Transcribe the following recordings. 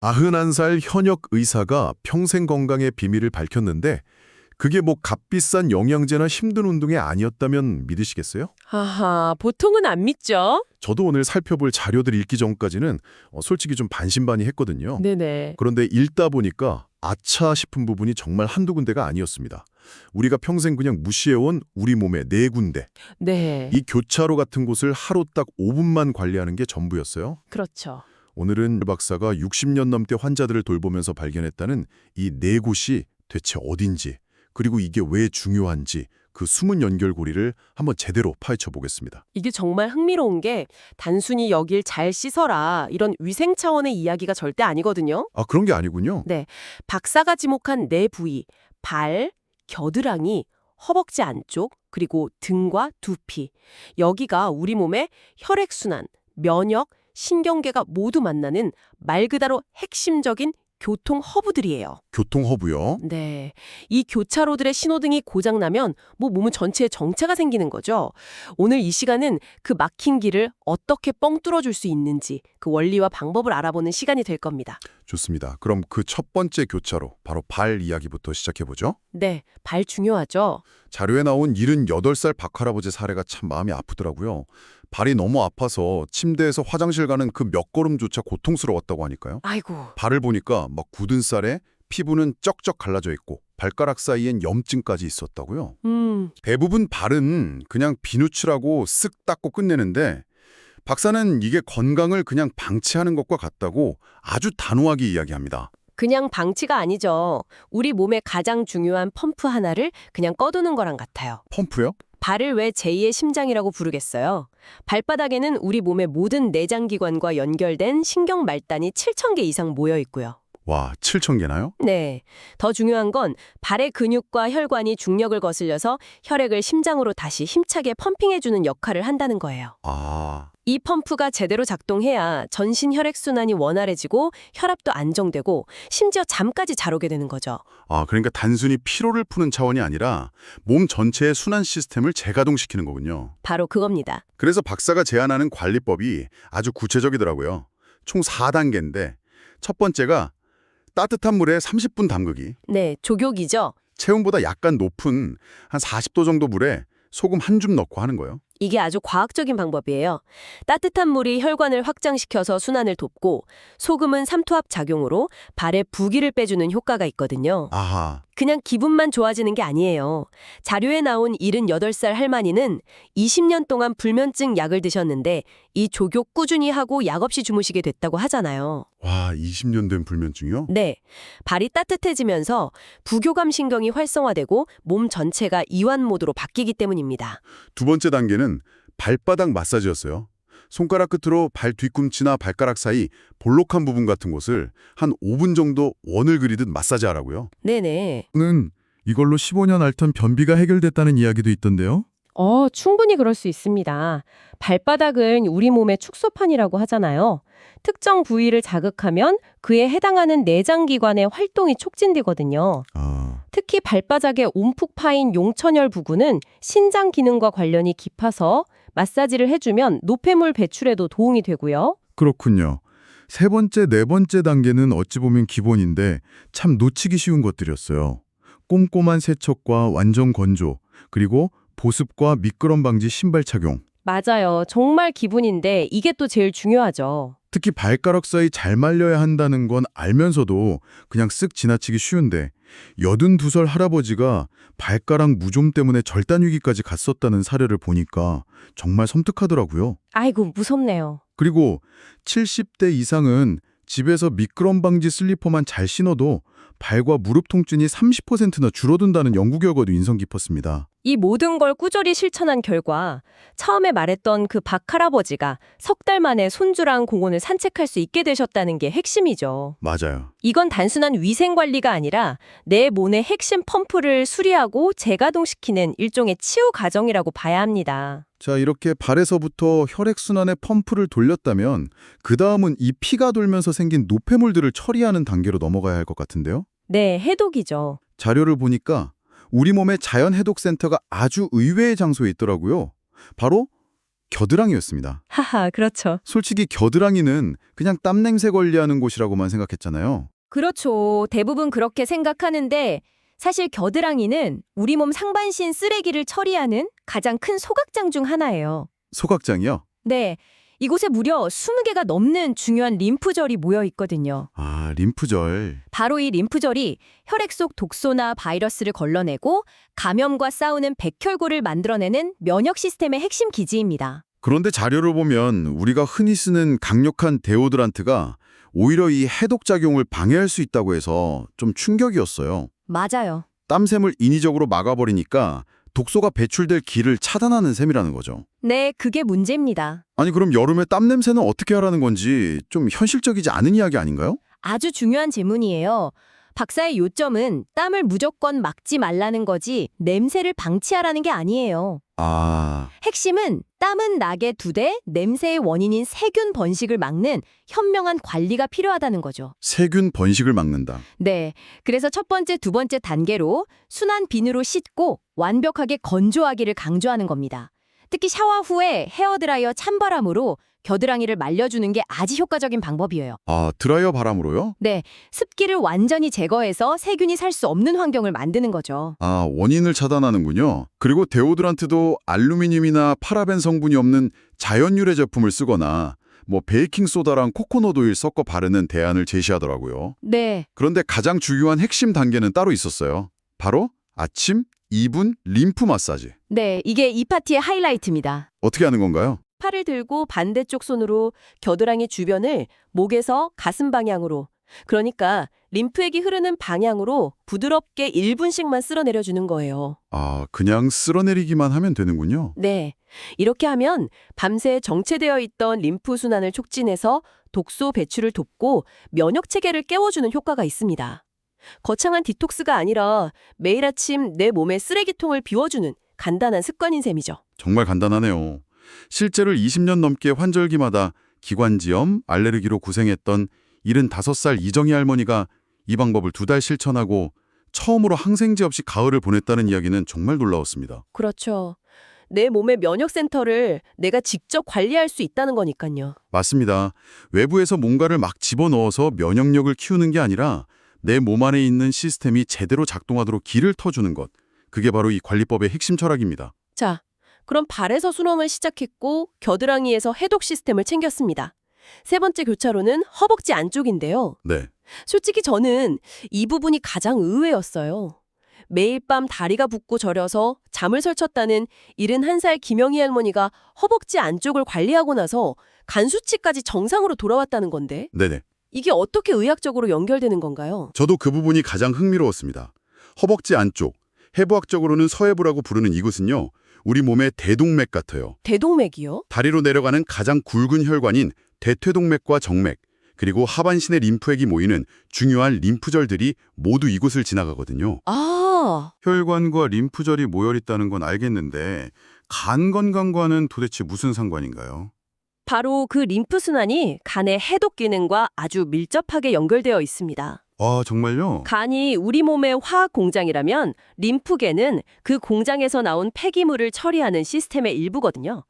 91살 현역 의사가 평생 건강의 비밀을 밝혔는데 그게 뭐 값비싼 영양제나 힘든 운동이 아니었다면 믿으시겠어요? 하하, 보통은 안 믿죠? 저도 오늘 살펴볼 자료들 읽기 전까지는 솔직히 좀 반신반의했거든요. 네네. 그런데 읽다 보니까 아차 싶은 부분이 정말 한두 군데가 아니었습니다. 우리가 평생 그냥 무시해온 우리 몸의 네 군데. 네. 이 교차로 같은 곳을 하루 딱 5분만 관리하는 게 전부였어요. 그렇죠. 오늘은 박사가 60년 넘게 환자들을 돌보면서 발견했다는 이 네 곳이 대체 어딘지, 그리고 이게 왜 중요한지 그 숨은 연결고리를 한번 제대로 파헤쳐 보겠습니다. 이게 정말 흥미로운 게 단순히 여길 잘 씻어라 이런 위생 차원의 이야기가 절대 아니거든요. 아, 그런 게 아니군요. 네. 박사가 지목한 네 부위, 발, 겨드랑이, 허벅지 안쪽, 그리고 등과 두피. 여기가 우리 몸의 혈액순환, 면역, 신경계가 모두 만나는 말 그대로 핵심적인 교통 허브들이에요. 교통허브요. 네. 이 교차로들의 신호등이 고장나면 몸은 전체에 정체가 생기는 거죠. 오늘 이 시간은 그 막힌 길을 어떻게 뻥 뚫어줄 수 있는지 그 원리와 방법을 알아보는 시간이 될 겁니다. 좋습니다. 그럼 그 첫 번째 교차로, 바로 발 이야기부터 시작해보죠. 네. 발 중요하죠. 자료에 나온 78살 박할아버지 사례가 참 마음이 아프더라고요. 발이 너무 아파서 침대에서 화장실 가는 그 몇 걸음조차 고통스러웠다고 하니까요. 아이고. 발을 보니까 막 굳은 쌀에 피부는 쩍쩍 갈라져 있고 발가락 사이엔 염증까지 있었다고요. 대부분 발은 그냥 비누칠하고 쓱 닦고 끝내는데 박사는 이게 건강을 그냥 방치하는 것과 같다고 아주 단호하게 이야기합니다. 그냥 방치가 아니죠. 우리 몸의 가장 중요한 펌프 하나를 그냥 꺼두는 거랑 같아요. 펌프요? 발을 왜 제2의 심장이라고 부르겠어요? 발바닥에는 우리 몸의 모든 내장기관과 연결된 신경 말단이 7,000개 이상 모여 있고요. 와, 7,000개나요? 네. 더 중요한 건 발의 근육과 혈관이 중력을 거슬려서 혈액을 심장으로 다시 힘차게 펌핑해주는 역할을 한다는 거예요. 아, 이 펌프가 제대로 작동해야 전신 혈액순환이 원활해지고 혈압도 안정되고 심지어 잠까지 잘 오게 되는 거죠. 그러니까 단순히 피로를 푸는 차원이 아니라 몸 전체의 순환 시스템을 재가동시키는 거군요. 바로 그겁니다. 그래서 박사가 제안하는 관리법이 아주 구체적이더라고요. 총 4단계인데 첫 번째가 따뜻한 물에 30분 담그기. 네, 족욕이죠. 체온보다 약간 높은 한 40도 정도 물에 소금 한 줌 넣고 하는 거예요. 이게 아주 과학적인 방법이에요. 따뜻한 물이 혈관을 확장시켜서 순환을 돕고 소금은 삼투압 작용으로 발에 부기를 빼주는 효과가 있거든요. 아하, 그냥 기분만 좋아지는 게 아니에요. 자료에 나온 78살 할머니는 20년 동안 불면증 약을 드셨는데 이 족욕 꾸준히 하고 약 없이 주무시게 됐다고 하잖아요. 와, 20년 된 불면증이요? 네, 발이 따뜻해지면서 부교감 신경이 활성화되고 몸 전체가 이완 모드로 바뀌기 때문입니다. 두 번째 단계는 발바닥 마사지였어요. 손가락 끝으로 발 뒤꿈치나 발가락 사이 볼록한 부분 같은 곳을 한 5분 정도 원을 그리듯 마사지하라고요. 네네. 는 이걸로 15년 앓던 변비가 해결됐다는 이야기도 있던데요. 충분히 그럴 수 있습니다. 발바닥은 우리 몸의 축소판이라고 하잖아요. 특정 부위를 자극하면 그에 해당하는 내장기관의 활동이 촉진되거든요. 아, 특히 발바닥에 움푹 파인 용천혈 부근은 신장 기능과 관련이 깊어서 마사지를 해주면 노폐물 배출에도 도움이 되고요. 그렇군요. 세 번째, 네 번째 단계는 어찌 보면 기본인데 참 놓치기 쉬운 것들이었어요. 꼼꼼한 세척과 완전 건조, 그리고 보습과 미끄럼 방지 신발 착용. 맞아요. 정말 기분인데 이게 또 제일 중요하죠. 특히 발가락 사이 잘 말려야 한다는 건 알면서도 그냥 쓱 지나치기 쉬운데 82살 할아버지가 발가락 무좀 때문에 절단 위기까지 갔었다는 사례를 보니까 정말 섬뜩하더라고요. 아이고, 무섭네요. 그리고 70대 이상은 집에서 미끄럼 방지 슬리퍼만 잘 신어도 발과 무릎 통증이 30%나 줄어든다는 연구 결과도 인상 깊었습니다. 이 모든 걸 꾸준히 실천한 결과 처음에 말했던 그 박할아버지가 석 달 만에 손주랑 공원을 산책할 수 있게 되셨다는 게 핵심이죠. 맞아요. 이건 단순한 위생관리가 아니라 내 몸의 핵심 펌프를 수리하고 재가동시키는 일종의 치유 과정이라고 봐야 합니다. 자, 이렇게 발에서부터 혈액순환의 펌프를 돌렸다면 그 다음은 이 피가 돌면서 생긴 노폐물들을 처리하는 단계로 넘어가야 할 것 같은데요. 네, 해독이죠. 자료를 보니까 우리 몸의 자연 해독 센터가 아주 의외의 장소에 있더라고요. 바로 겨드랑이였습니다. 하하, 그렇죠. 솔직히 겨드랑이는 그냥 땀 냄새 관리하는 곳이라고만 생각했잖아요. 그렇죠. 대부분 그렇게 생각하는데 사실 겨드랑이는 우리 몸 상반신 쓰레기를 처리하는 가장 큰 소각장 중 하나예요. 소각장이요? 네, 이곳에 무려 20개가 넘는 중요한 림프절이 모여 있거든요. 아, 림프절. 바로 이 림프절이 혈액 속 독소나 바이러스를 걸러내고 감염과 싸우는 백혈구를 만들어내는 면역 시스템의 핵심 기지입니다. 그런데 자료를 보면 우리가 흔히 쓰는 강력한 데오드란트가 오히려 이 해독 작용을 방해할 수 있다고 해서 좀 충격이었어요. 맞아요. 땀샘을 인위적으로 막아버리니까 독소가 배출될 길을 차단하는 셈이라는 거죠. 네, 그게 문제입니다. 아니 그럼 여름에 땀 냄새는 어떻게 하라는 건지 좀 현실적이지 않은 이야기 아닌가요? 아주 중요한 질문이에요. 박사의 요점은 땀을 무조건 막지 말라는 거지 냄새를 방치하라는 게 아니에요. 아, 핵심은 땀은 나게 두되 냄새의 원인인 세균 번식을 막는 현명한 관리가 필요하다는 거죠. 세균 번식을 막는다. 네, 그래서 첫 번째, 두 번째 단계로 순한 비누로 씻고 완벽하게 건조하기를 강조하는 겁니다. 특히 샤워 후에 헤어드라이어 찬바람으로 겨드랑이를 말려주는 게 아주 효과적인 방법이에요. 아, 드라이어 바람으로요? 네, 습기를 완전히 제거해서 세균이 살 수 없는 환경을 만드는 거죠. 아, 원인을 차단하는군요. 그리고 데오드란트도 알루미늄이나 파라벤 성분이 없는 자연 유래 제품을 쓰거나 뭐 베이킹소다랑 코코넛 오일 섞어 바르는 대안을 제시하더라고요. 네, 그런데 가장 중요한 핵심 단계는 따로 있었어요. 바로 아침 2분 림프 마사지. 네, 이게 이 파티의 하이라이트입니다. 어떻게 하는 건가요? 팔을 들고 반대쪽 손으로 겨드랑이 주변을 목에서 가슴 방향으로, 그러니까 림프액이 흐르는 방향으로 부드럽게 1분씩만 쓸어내려주는 거예요. 아, 그냥 쓸어내리기만 하면 되는군요. 네, 이렇게 하면 밤새 정체되어 있던 림프 순환을 촉진해서 독소 배출을 돕고 면역 체계를 깨워주는 효과가 있습니다. 거창한 디톡스가 아니라 매일 아침 내 몸의 쓰레기통을 비워주는 간단한 습관인 셈이죠. 정말 간단하네요. 실제로 20년 넘게 환절기마다 기관지염, 알레르기로 고생했던 75살 이정희 할머니가 이 방법을 2달 실천하고 처음으로 항생제 없이 가을을 보냈다는 이야기는 정말 놀라웠습니다. 그렇죠. 내 몸의 면역센터를 내가 직접 관리할 수 있다는 거니까요. 맞습니다. 외부에서 뭔가를 막 집어넣어서 면역력을 키우는 게 아니라 내 몸 안에 있는 시스템이 제대로 작동하도록 길을 터주는 것. 그게 바로 이 관리법의 핵심 철학입니다. 자, 그럼 발에서 순환을 시작했고 겨드랑이에서 해독 시스템을 챙겼습니다. 세 번째 교차로는 허벅지 안쪽인데요. 네. 솔직히 저는 이 부분이 가장 의외였어요. 매일 밤 다리가 붓고 저려서 잠을 설쳤다는 71살 김영희 할머니가 허벅지 안쪽을 관리하고 나서 간 수치까지 정상으로 돌아왔다는 건데 네네. 이게 어떻게 의학적으로 연결되는 건가요? 저도 그 부분이 가장 흥미로웠습니다. 허벅지 안쪽, 해부학적으로는 서해부라고 부르는 이곳은요. 우리 몸의 대동맥 같아요. 대동맥이요? 다리로 내려가는 가장 굵은 혈관인 대퇴동맥과 정맥, 그리고 하반신의 림프액이 모이는 중요한 림프절들이 모두 이곳을 지나가거든요. 아, 혈관과 림프절이 모여있다는 건 알겠는데 간 건강과는 도대체 무슨 상관인가요? 바로 그 림프순환이 간의 해독 기능과 아주 밀접하게 연결되어 있습니다. 아, 정말요? 간이 우리 몸의 화학 공장이라면 림프계는 그 공장에서 나온 폐기물을 처리하는 시스템의 일부거든요.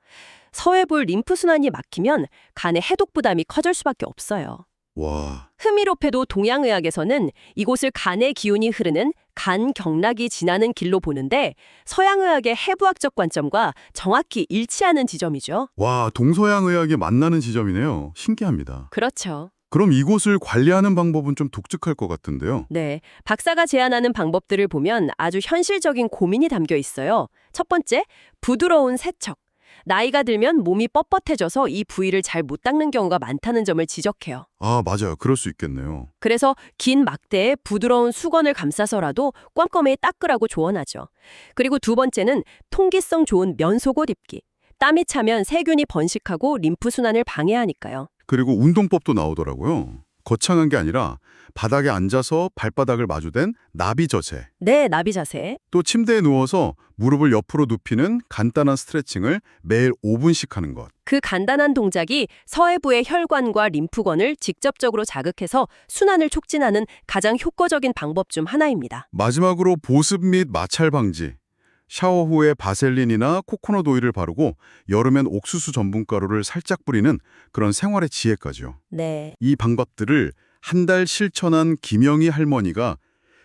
서해볼 림프순환이 막히면 간의 해독 부담이 커질 수밖에 없어요. 와, 흥미롭게도 동양의학에서는 이곳을 간의 기운이 흐르는 간경락이 지나는 길로 보는데 서양의학의 해부학적 관점과 정확히 일치하는 지점이죠. 와, 동서양 의학이 만나는 지점이네요. 신기합니다. 그렇죠. 그럼 이곳을 관리하는 방법은 좀 독특할 것 같은데요. 네, 박사가 제안하는 방법들을 보면 아주 현실적인 고민이 담겨 있어요. 첫 번째, 부드러운 세척. 나이가 들면 몸이 뻣뻣해져서 이 부위를 잘 못 닦는 경우가 많다는 점을 지적해요. 아, 맞아요. 그럴 수 있겠네요. 그래서 긴 막대에 부드러운 수건을 감싸서라도 꼼꼼히 닦으라고 조언하죠. 그리고 두 번째는 통기성 좋은 면 속옷 입기. 땀이 차면 세균이 번식하고 림프 순환을 방해하니까요. 그리고 운동법도 나오더라고요. 거창한 게 아니라 바닥에 앉아서 발바닥을 마주댄 나비 자세. 네, 나비 자세. 또 침대에 누워서 무릎을 옆으로 눕히는 간단한 스트레칭을 매일 5분씩 하는 것. 그 간단한 동작이 서해부의 혈관과 림프관을 직접적으로 자극해서 순환을 촉진하는 가장 효과적인 방법 중 하나입니다. 마지막으로 보습 및 마찰 방지. 샤워 후에 바셀린이나 코코넛 오일을 바르고 여름엔 옥수수 전분가루를 살짝 뿌리는 그런 생활의 지혜까지요. 네. 이 방법들을 한 달 실천한 김영희 할머니가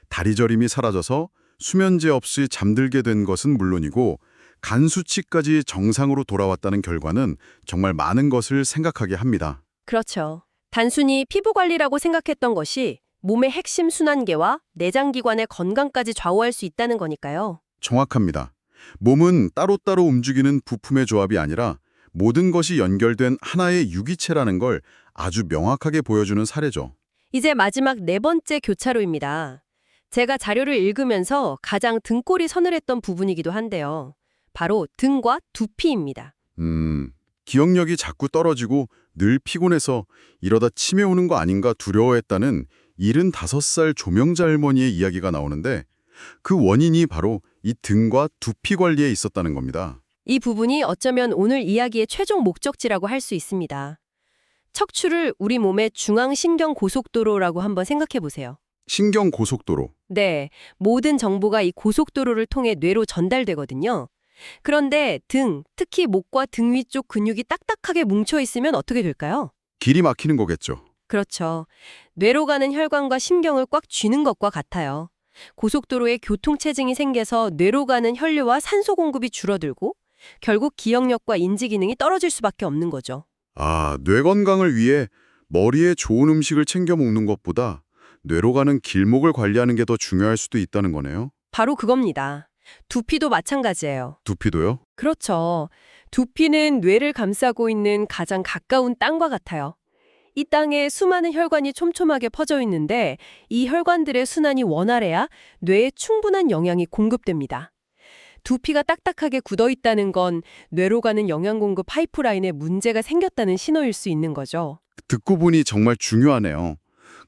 다리 저림이 사라져서 수면제 없이 잠들게 된 것은 물론이고 간 수치까지 정상으로 돌아왔다는 결과는 정말 많은 것을 생각하게 합니다. 그렇죠. 단순히 피부 관리라고 생각했던 것이 몸의 핵심 순환계와 내장기관의 건강까지 좌우할 수 있다는 거니까요. 정확합니다. 몸은 따로따로 움직이는 부품의 조합이 아니라 모든 것이 연결된 하나의 유기체라는 걸 아주 명확하게 보여주는 사례죠. 이제 마지막 네 번째 교차로입니다. 제가 자료를 읽으면서 가장 등골이 서늘했던 부분이기도 한데요. 바로 등과 두피입니다. 기억력이 자꾸 떨어지고 늘 피곤해서 이러다 치매 오는 거 아닌가 두려워했다는 75살 조명자 할머니의 이야기가 나오는데 그 원인이 바로 이 등과 두피 관리에 있었다는 겁니다. 이 부분이 어쩌면 오늘 이야기의 최종 목적지라고 할 수 있습니다. 척추를 우리 몸의 중앙신경 고속도로라고 한번 생각해 보세요. 신경 고속도로. 네, 모든 정보가 이 고속도로를 통해 뇌로 전달되거든요. 그런데 등, 특히 목과 등 위쪽 근육이 딱딱하게 뭉쳐 있으면 어떻게 될까요? 길이 막히는 거겠죠. 그렇죠. 뇌로 가는 혈관과 신경을 꽉 쥐는 것과 같아요. 고속도로에 교통체증이 생겨서 뇌로 가는 혈류와 산소 공급이 줄어들고 결국 기억력과 인지 기능이 떨어질 수밖에 없는 거죠. 뇌 건강을 위해 머리에 좋은 음식을 챙겨 먹는 것보다 뇌로 가는 길목을 관리하는 게 더 중요할 수도 있다는 거네요. 바로 그겁니다. 두피도 마찬가지예요. 두피도요? 그렇죠. 두피는 뇌를 감싸고 있는 가장 가까운 땅과 같아요. 이 땅에 수많은 혈관이 촘촘하게 퍼져 있는데 이 혈관들의 순환이 원활해야 뇌에 충분한 영양이 공급됩니다. 두피가 딱딱하게 굳어 있다는 건 뇌로 가는 영양 공급 파이프라인에 문제가 생겼다는 신호일 수 있는 거죠. 듣고 보니 정말 중요하네요.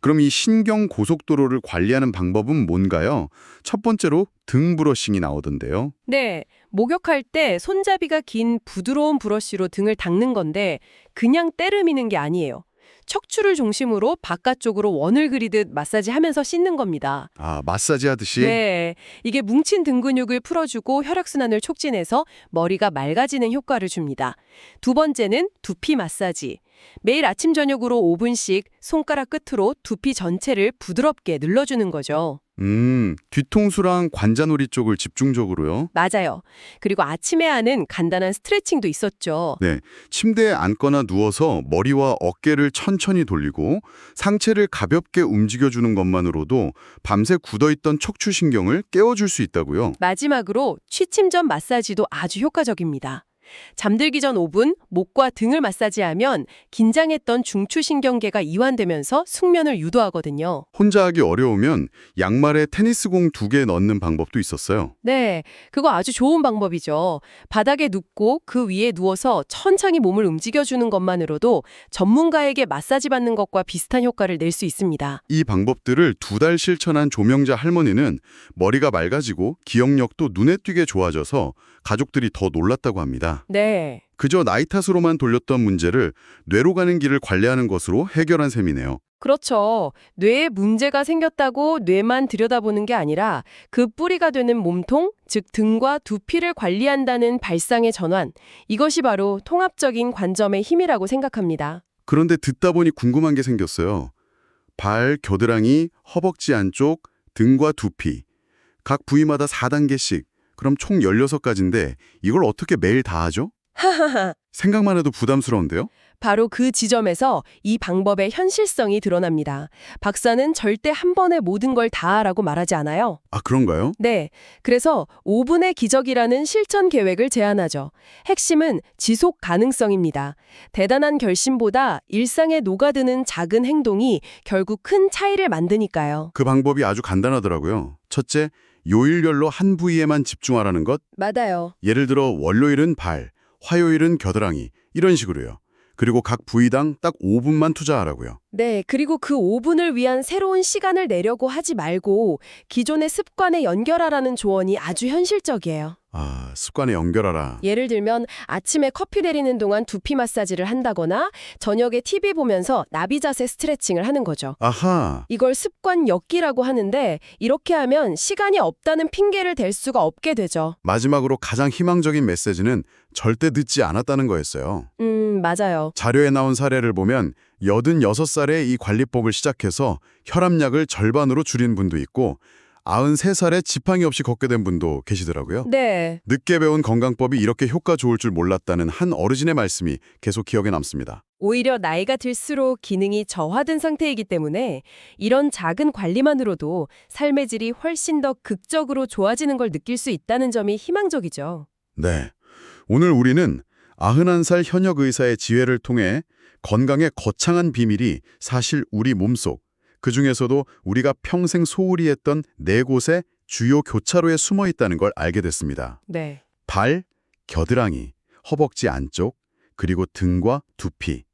그럼 이 신경 고속도로를 관리하는 방법은 뭔가요? 첫 번째로 등 브러싱이 나오던데요. 네, 목욕할 때 손잡이가 긴 부드러운 브러쉬로 등을 닦는 건데 그냥 때르미는 게 아니에요. 척추를 중심으로 바깥쪽으로 원을 그리듯 마사지하면서 씻는 겁니다. 마사지 하듯이? 네, 이게 뭉친 등 근육을 풀어주고 혈액순환을 촉진해서 머리가 맑아지는 효과를 줍니다. 두 번째는 두피 마사지. 매일 아침 저녁으로 5분씩 손가락 끝으로 두피 전체를 부드럽게 눌러주는 거죠. 뒤통수랑 관자놀이 쪽을 집중적으로요? 맞아요. 그리고 아침에 하는 간단한 스트레칭도 있었죠. 네, 침대에 앉거나 누워서 머리와 어깨를 천천히 돌리고 상체를 가볍게 움직여주는 것만으로도 밤새 굳어있던 척추신경을 깨워줄 수 있다고요. 마지막으로 취침 전 마사지도 아주 효과적입니다. 잠들기 전 5분 목과 등을 마사지하면 긴장했던 중추신경계가 이완되면서 숙면을 유도하거든요. 혼자 하기 어려우면 양말에 테니스공 2개 넣는 방법도 있었어요. 네, 그거 아주 좋은 방법이죠. 바닥에 눕고 그 위에 누워서 천천히 몸을 움직여주는 것만으로도 전문가에게 마사지 받는 것과 비슷한 효과를 낼 수 있습니다. 이 방법들을 2달 실천한 조명자 할머니는 머리가 맑아지고 기억력도 눈에 띄게 좋아져서 가족들이 더 놀랐다고 합니다. 네. 그저 나이 탓으로만 돌렸던 문제를 뇌로 가는 길을 관리하는 것으로 해결한 셈이네요. 그렇죠. 뇌에 문제가 생겼다고 뇌만 들여다보는 게 아니라 그 뿌리가 되는 몸통, 즉 등과 두피를 관리한다는 발상의 전환. 이것이 바로 통합적인 관점의 힘이라고 생각합니다. 그런데 듣다 보니 궁금한 게 생겼어요. 발, 겨드랑이, 허벅지 안쪽, 등과 두피. 각 부위마다 4단계씩. 그럼 총 16가지인데 이걸 어떻게 매일 다 하죠? 하하하. 생각만 해도 부담스러운데요? 바로 그 지점에서 이 방법의 현실성이 드러납니다. 박사는 절대 한 번에 모든 걸 다 하라고 말하지 않아요. 그런가요? 네, 그래서 5분의 기적이라는 실천 계획을 제안하죠. 핵심은 지속 가능성입니다. 대단한 결심보다 일상에 녹아드는 작은 행동이 결국 큰 차이를 만드니까요. 그 방법이 아주 간단하더라고요. 첫째, 요일별로 한 부위에만 집중하라는 것. 맞아요. 예를 들어 월요일은 발, 화요일은 겨드랑이 이런 식으로요. 그리고 각 부위당 딱 5분만 투자하라고요. 네, 그리고 그 5분을 위한 새로운 시간을 내려고 하지 말고 기존의 습관에 연결하라는 조언이 아주 현실적이에요. 아, 습관에 연결하라. 예를 들면 아침에 커피 내리는 동안 두피 마사지를 한다거나 저녁에 TV 보면서 나비 자세 스트레칭을 하는 거죠. 아하. 이걸 습관 엮기라고 하는데 이렇게 하면 시간이 없다는 핑계를 댈 수가 없게 되죠. 마지막으로 가장 희망적인 메시지는 절대 늦지 않았다는 거였어요. 맞아요. 자료에 나온 사례를 보면 86살에 이 관리법을 시작해서 혈압약을 절반으로 줄인 분도 있고 93살에 지팡이 없이 걷게 된 분도 계시더라고요. 네. 늦게 배운 건강법이 이렇게 효과 좋을 줄 몰랐다는 한 어르신의 말씀이 계속 기억에 남습니다. 오히려 나이가 들수록 기능이 저하된 상태이기 때문에 이런 작은 관리만으로도 삶의 질이 훨씬 더 극적으로 좋아지는 걸 느낄 수 있다는 점이 희망적이죠. 네. 오늘 우리는 91살 현역 의사의 지혜를 통해 건강의 거창한 비밀이 사실 우리 몸속, 그중에서도 우리가 평생 소홀히 했던 4곳의 주요 교차로에 숨어 있다는 걸 알게 됐습니다. 네. 발, 겨드랑이, 허벅지 안쪽, 그리고 등과 두피.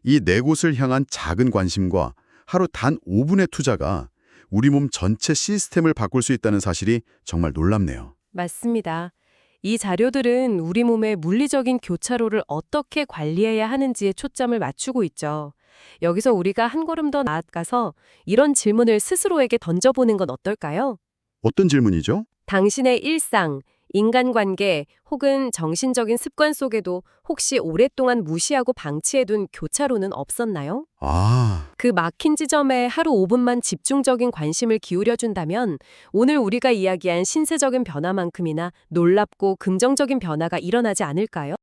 이 4곳을 향한 작은 관심과 하루 단 5분의 투자가 우리 몸 전체 시스템을 바꿀 수 있다는 사실이 정말 놀랍네요. 맞습니다. 이 자료들은 우리 몸의 물리적인 교차로를 어떻게 관리해야 하는지에 초점을 맞추고 있죠. 여기서 우리가 한 걸음 더 나아가서 이런 질문을 스스로에게 던져보는 건 어떨까요? 어떤 질문이죠? 당신의 일상, 인간관계 혹은 정신적인 습관 속에도 혹시 오랫동안 무시하고 방치해둔 교차로는 없었나요? 아, 그 막힌 지점에 하루 5분만 집중적인 관심을 기울여준다면 오늘 우리가 이야기한 신체적인 변화만큼이나 놀랍고 긍정적인 변화가 일어나지 않을까요?